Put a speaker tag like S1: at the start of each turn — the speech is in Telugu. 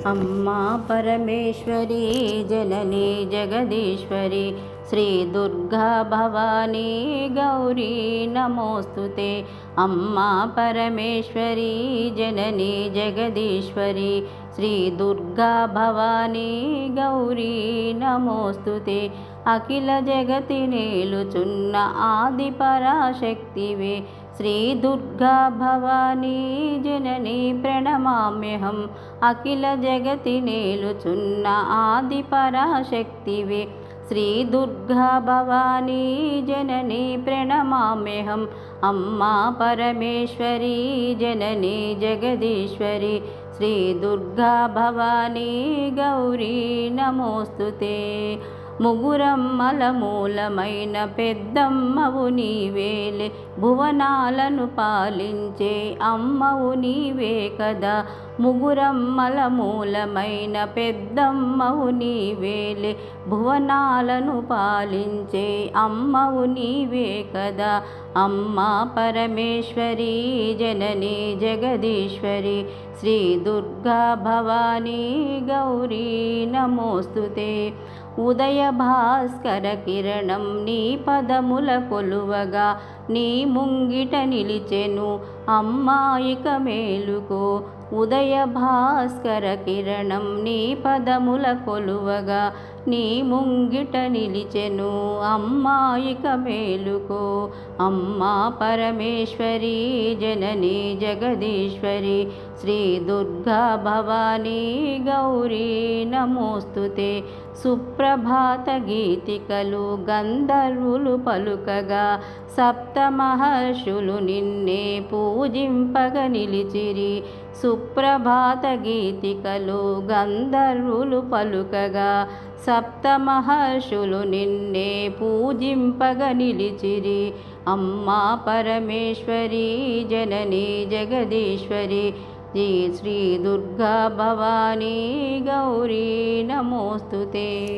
S1: अम्मा परमेश्वरी जननी जगदीश्वरी श्री दुर्गा भवानी गौरी नमोस्तुते। अम्मा परमेश्वरी जननी जगदीश्वरी श्री दुर्गा भवानी गौरी नमोस्तुते। अखिल जगति नेलुचुन्न आदि पराशक्तिवे श्री दुर्गा भवानी जननी प्रणमाम्यहम्। अखिल जगति नेलुचुन्न आदि पराशक्तिवे श्री दुर्गा भवानी जननी प्रणमाम्यहम्। अम्मा परमेश्वरी जननी जगदीश्वरी श्री दुर्गा भवानी गौरी नमोस्तुते। ముగురమ్మల మూలమైన పెద్దమ్మవు నీవేలే, భువనాలను పాలించే అమ్మవు నీవే కదా। ముగురమ్మల మూలమైన పెద్దమ్మవు నీవేలే, భువనాలను పాలించే అమ్మవు నీవే కదా। అమ్మా పరమేశ్వరీ జననీ జగదీశ్వరి శ్రీ దుర్గా భవానీ గౌరీ నమోస్తుతే। ఉదయ భాస్కర కిరణం నీ పదముల కొలువగా నీ ముంగిట నిలిచెను అమ్మాయిక మేలుకో। ఉదయ భాస్కర కిరణం నీ పదముల కొలువగా నీ ముంగిట నిలిచెను అమ్మాయిక మేలుకో। అమ్మా పరమేశ్వరీ జననీ జగదీశ్వరి శ్రీ దుర్గా భవానీ గౌరీ నమోస్తుతే। సుప్రభాత గీతికలు గంధర్వులు పలుకగా సప్త మహర్షులు నిన్నే పూజింపగ నిలిచిరి। సుప్రభాత గీతికలు గంధర్వులు పలుకగా సప్త మహర్షులు నిన్నే పూజింపగ నిలిచిరి। అమ్మా పరమేశ్వరీ జననీ జగదీశ్వరి శ్రీ దుర్గా భవానీ గౌరీ నమోస్తుతే।